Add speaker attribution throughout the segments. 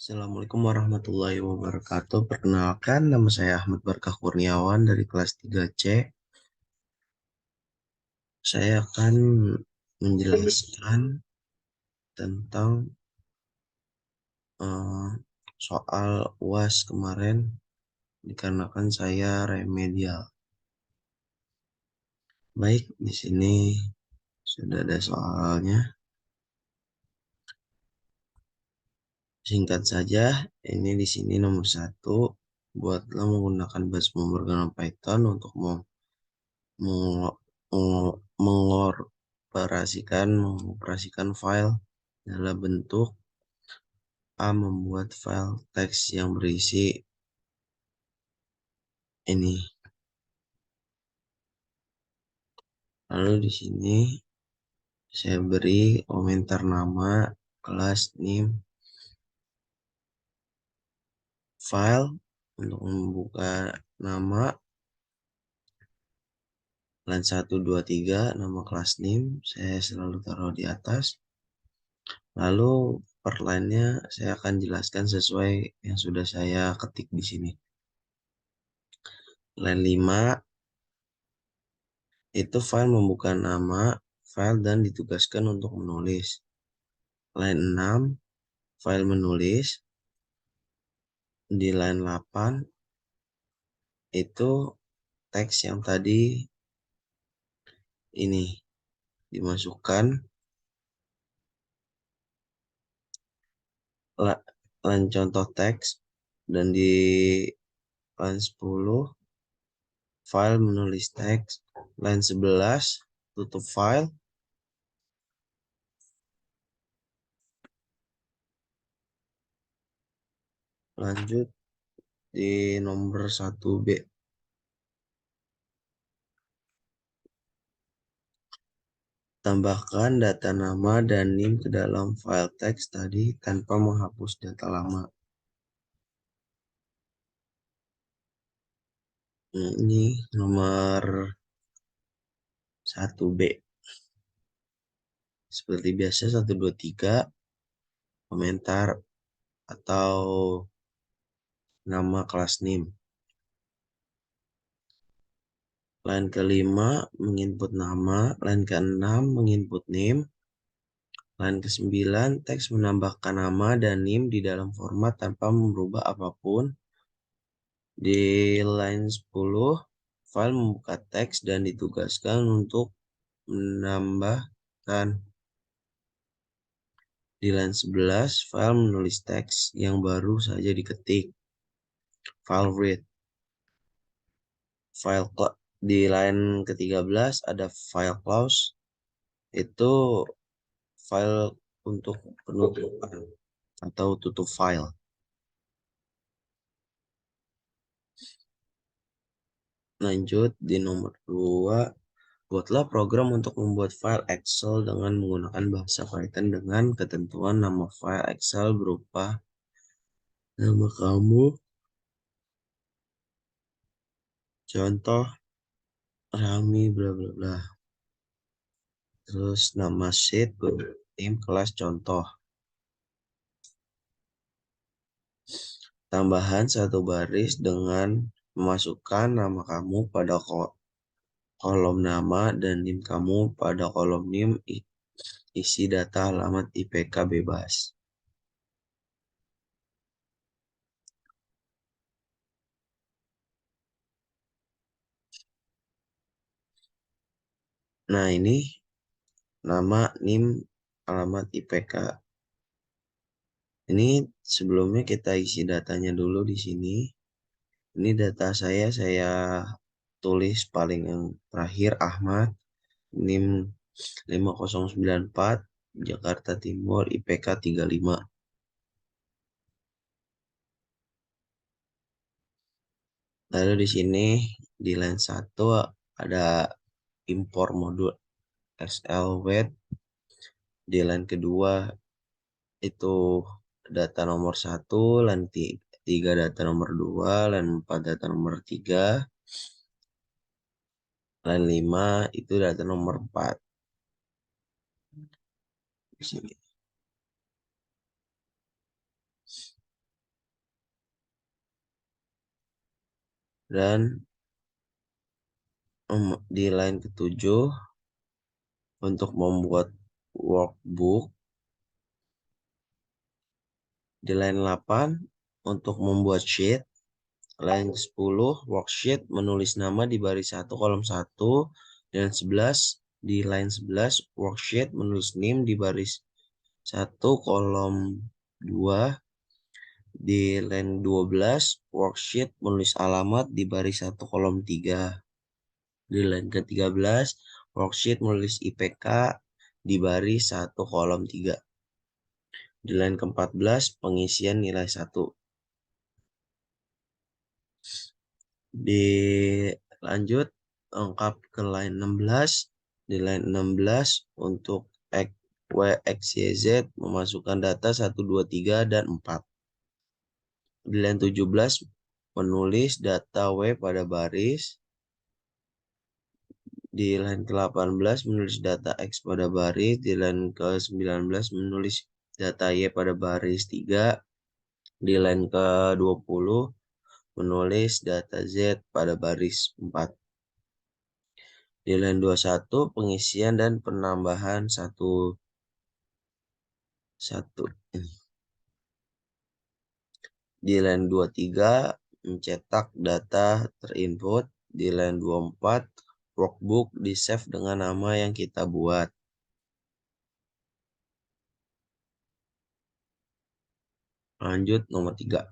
Speaker 1: Assalamualaikum warahmatullahi wabarakatuh. Perkenalkan, nama saya Ahmad Barkah Kurniawan dari kelas 3C. Saya akan menjelaskan tentang eh, soal UAS kemarin dikarenakan saya remedial. Baik, di sini sudah ada soalnya. Singkat saja, ini di sini nomor satu, buatlah menggunakan basis pemrograman Python untuk mengoperasikan file dalam bentuk A, membuat file teks yang berisi ini. Lalu di sini saya beri komentar nama, kelas, name, file untuk membuka nama line 1, 2, 3, nama kelas name saya selalu taruh di atas. Lalu per line-nya saya akan jelaskan sesuai yang sudah saya ketik di sini. Line 5 itu file membuka nama file dan ditugaskan untuk menulis. Line 6 file menulis. Di line 8 itu teks yang tadi ini dimasukkan. Line contoh teks, dan di line 10 file menulis teks. Line 11 tutup file. Lanjut di nomor 1B. Tambahkan data nama dan NIM ke dalam file teks tadi tanpa menghapus data lama. Ini nomor 1B. Seperti biasa 1, 2, 3 komentar atau nama kelas NIM. Line ke-5 menginput nama, line ke-6 menginput NIM, line ke-9 teks menambahkan nama dan NIM di dalam format tanpa merubah apapun. Di line 10 file membuka teks dan ditugaskan untuk menambahkan. Di line 11 file menulis teks yang baru saja diketik. File read. Di line ke-13 ada file close, itu file untuk penutupan atau tutup file. Lanjut di nomor 2, buatlah program untuk membuat file Excel dengan menggunakan bahasa Python dengan ketentuan nama file Excel berupa nama kamu, contoh, Rami, bla bla bla. Terus nama sheet, tim, kelas, contoh. Tambahan satu baris dengan memasukkan nama kamu pada kolom nama dan NIM kamu pada kolom NIM, isi data alamat IPK bebas. Nah, ini nama, NIM, alamat IPK. Ini sebelumnya kita isi datanya dulu di sini. Ini data saya tulis paling yang terakhir, Ahmad, NIM 5094, Jakarta Timur, IPK 35. Lalu di sini di line 1 ada impor modul SLWet. Di line kedua itu data nomor 1, line 3 data nomor 2, line 4 data nomor 3, line 5 itu data nomor 4. Di sini. Dan di line ke-7 untuk membuat workbook. Di line 8 untuk membuat sheet. Line 10 worksheet menulis nama di baris 1 kolom 1. Dan 11 di line 11 worksheet menulis NIM di baris 1 kolom 2. Di line 12 worksheet menulis alamat di baris 1 kolom 3. Di line ke-13 worksheet menulis IPK di baris 1 kolom 3. Di line ke-14 pengisian nilai 1. Dilanjut lengkap ke line 16. Di line 16 untuk X, Y, X, Y, Z memasukkan data 1, 2, 3, dan 4. Di line 17 menulis data W pada baris. Di line ke-18 menulis data X pada baris. Di line ke-19 menulis data Y pada baris 3. Di line ke-20 menulis data Z pada baris 4. Di line 21 pengisian dan penambahan satu. Di line 23 mencetak data terinput. Di line 24 workbook di save dengan nama yang kita buat. Lanjut nomor 3.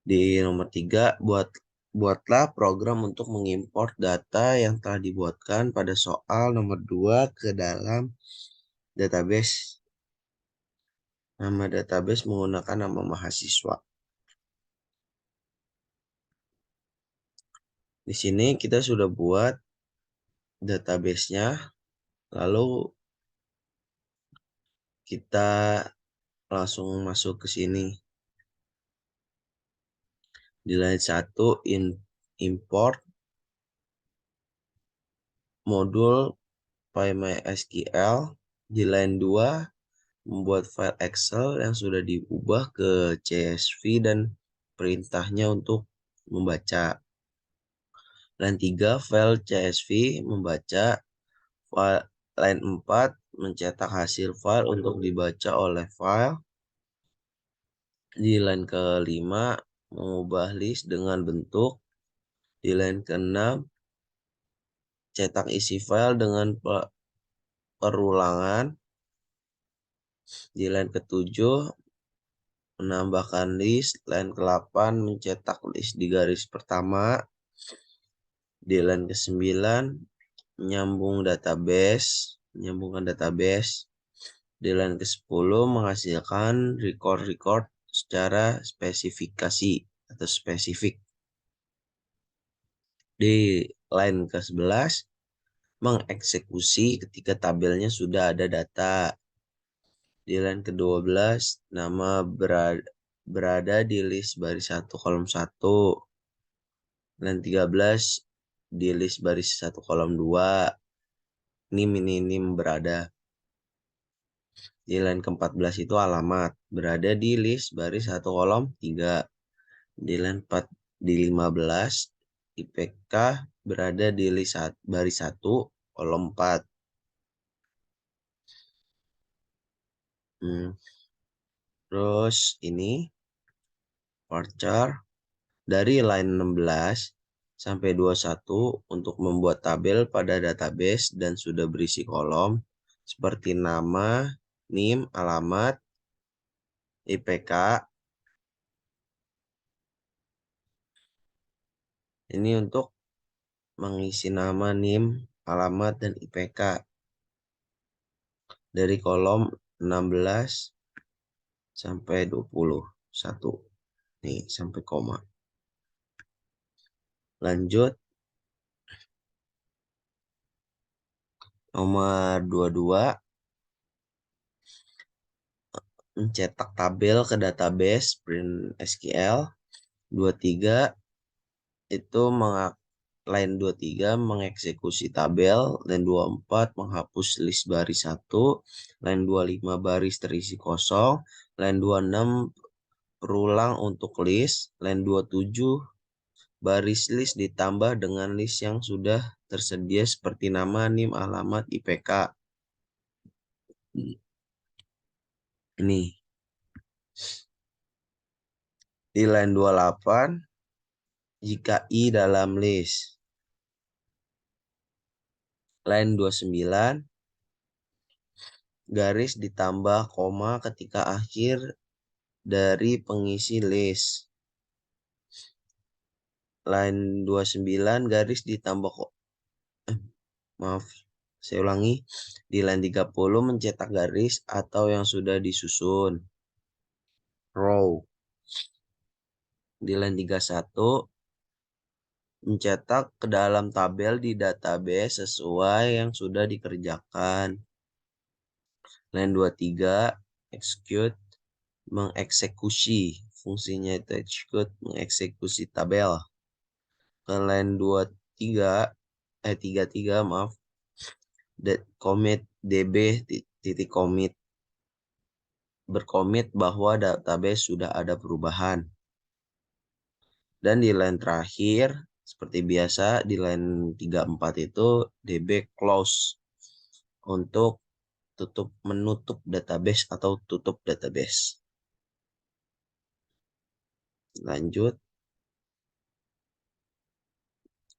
Speaker 1: Di nomor 3 buatlah program untuk mengimport data yang telah dibuatkan pada soal nomor 2 ke dalam database. Nama database menggunakan nama mahasiswa. Di sini kita sudah buat database-nya. Lalu kita langsung masuk ke sini. Di line 1 import modul PyMySQL. Di line 2 membuat file Excel yang sudah diubah ke CSV dan perintahnya untuk membaca. Line 3 file CSV membaca. Line 4 mencetak hasil file untuk dibaca oleh file. Di line ke-5 mengubah list dengan bentuk. Di line ke-6 cetak isi file dengan perulangan. Di line ke-7 menambahkan list. Line ke-8 mencetak list di garis pertama. Di line ke-9 menyambungkan database. Di line ke-10 menghasilkan record secara spesifikasi atau spesifik. Di line ke-11 mengeksekusi ketika tabelnya sudah ada data. Di line ke-12 nama berada di list baris 1 kolom 1. Line 13 di list baris 1 kolom 2. Nim berada. Di line ke-14 itu alamat berada di list baris 1 kolom 3. Di line 15 IPK berada di list baris 1 kolom 4. Terus ini varchar dari line 16 sampai 21 untuk membuat tabel pada database dan sudah berisi kolom seperti nama, NIM, alamat, IPK. Ini untuk mengisi nama, NIM, alamat, dan IPK dari kolom 16 sampai 21. Nih, sampai koma. Lanjut. Nomor 22. Mencetak tabel ke database print SQL. 23 itu line 23 mengeksekusi tabel, line 24 menghapus list baris 1, line 25 baris terisi kosong, line 26 berulang untuk list, line 27 baris list ditambah dengan list yang sudah tersedia seperti nama, NIM, alamat, IPK. Ini di line 28 jika I dalam list. Line 29 garis ditambah koma ketika akhir dari pengisi list. Line 29 garis ditambah maaf, saya ulangi. Di line 30 mencetak garis atau yang sudah disusun. Row. Di line 31 mencetak ke dalam tabel di database sesuai yang sudah dikerjakan. Line 23 execute mengeksekusi, fungsinya itu execute mengeksekusi tabel. Ke line 33 maaf, commit db titik commit berkomit bahwa database sudah ada perubahan. Dan di line terakhir seperti biasa di line 34 itu db close untuk menutup database atau tutup database. Lanjut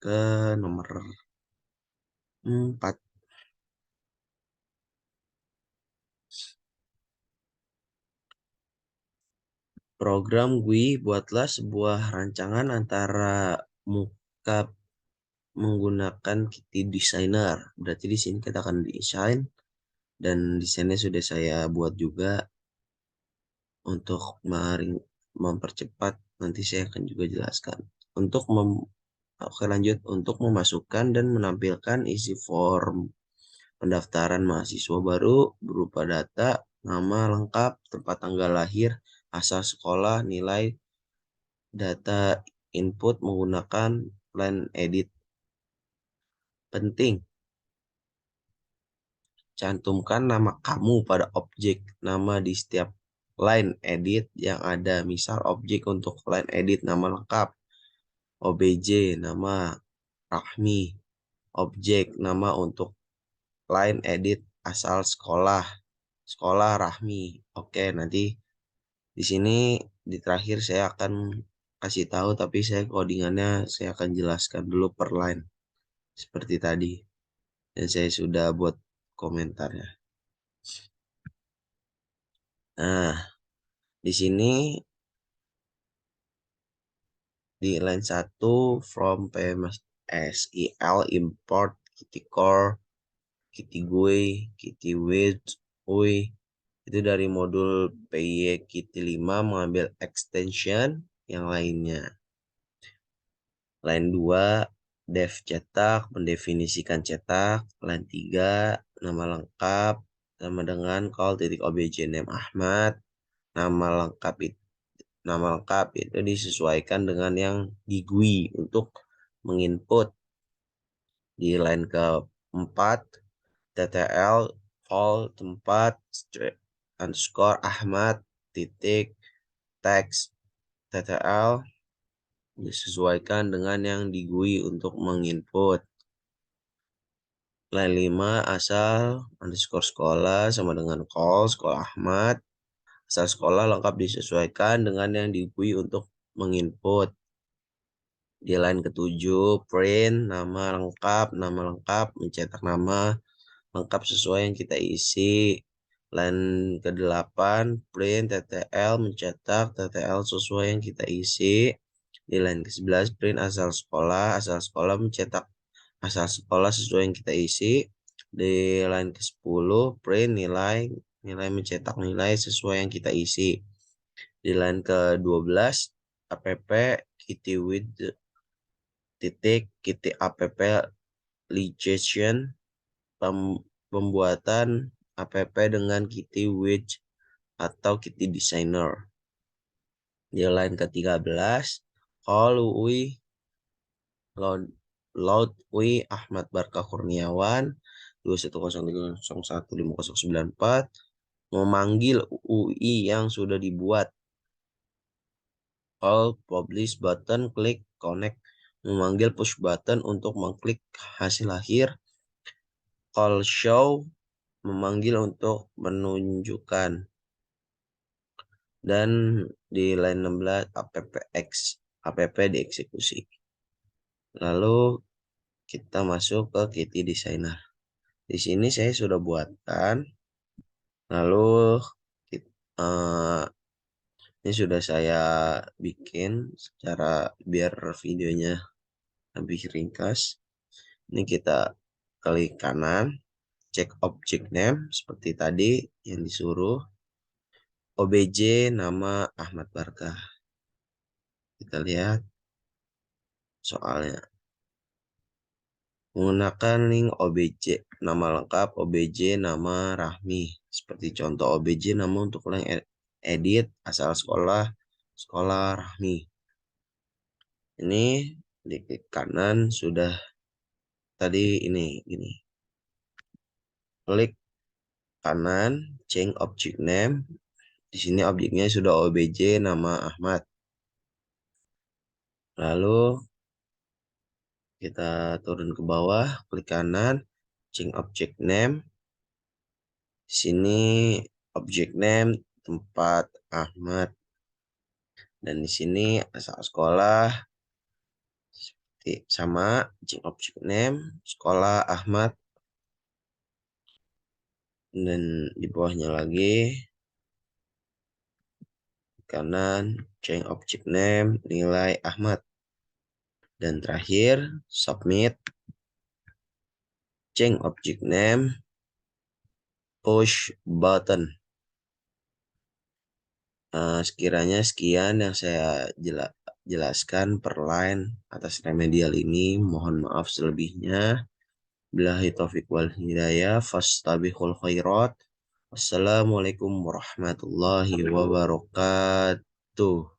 Speaker 1: ke nomor 4. Program GUI, buatlah sebuah rancangan antara muka menggunakan Kitty Designer. Berarti di sini kita akan desain dan desainnya sudah saya buat juga untuk mempercepat. Nanti saya akan juga jelaskan. Oke, lanjut untuk memasukkan dan menampilkan isi form pendaftaran mahasiswa baru berupa data, nama lengkap, tempat tanggal lahir, asal sekolah, nilai, data input menggunakan line edit. Penting, cantumkan nama kamu pada objek nama di setiap line edit yang ada. Misal objek untuk line edit nama lengkap, OBJ, nama Rahmi, objek nama untuk line edit asal sekolah, sekolah Rahmi. Oke, nanti di sini di terakhir saya akan kasih tahu, tapi saya codingannya saya akan jelaskan dulu per line seperti tadi. Dan saya sudah buat komentarnya. Nah, di sini di line 1 from PMSIL import kitty core, kitty GUI, kitty width, UI itu dari modul PY kitty 5 mengambil extension yang lainnya. Line 2 dev cetak mendefinisikan cetak. Line 3 nama lengkap sama dengan call titik obj name Ahmad. Nama lengkap itu disesuaikan dengan yang di GUI untuk menginput. Di line keempat TTL call tempat underscore Ahmad titik teks TTL disesuaikan dengan yang di GUI untuk menginput. Line 5 asal underscore sekolah sama dengan call sekolah Ahmad. Asal sekolah lengkap disesuaikan dengan yang di GUI untuk menginput. Di line ketujuh print nama lengkap mencetak nama lengkap sesuai yang kita isi. Line ke-8 print TTL mencetak TTL sesuai yang kita isi. Di line ke-11 print asal sekolah mencetak asal sekolah sesuai yang kita isi. Di line ke-10 print nilai mencetak nilai sesuai yang kita isi. Di line ke-12 app kitty with titik kitty app legation pembuatan app dengan kitty widget atau kitty designer. Di line ke-13 call UI Lautwi Ahmad Barkah Kurniawan 210301509 memanggil UI yang sudah dibuat. All publish button, klik connect. Memanggil push button untuk mengklik hasil akhir. Call show, memanggil untuk menunjukkan. Dan di line 16 app dieksekusi. Lalu kita masuk ke Kitty Designer. Di sini saya sudah buatkan. Lalu ini sudah saya bikin secara biar videonya lebih ringkas. Ini kita klik kanan, cek object name seperti tadi yang disuruh. OBJ nama Ahmad Barkah. Kita lihat soalnya. Menggunakan link OBJ, nama lengkap OBJ nama Rahmi. Seperti contoh OBJ nama untuk link edit asal sekolah Rahmi. Ini di klik kanan sudah tadi ini. Klik kanan, change object name. Di sini objeknya sudah OBJ nama Ahmad. Lalu kita turun ke bawah, klik kanan, change object name. Di sini object name tempat Ahmad. Dan di sini asal sekolah sama change object name sekolah Ahmad. Dan di bawahnya lagi kanan change object name nilai Ahmad. Dan terakhir submit, change object name push button. Sekiranya sekian yang saya jelaskan per line atas remedial ini. Mohon maaf selebihnya. Billahi taufiq wal hidayah. Fastabiqul khairat. Wassalamualaikum warahmatullahi wabarakatuh.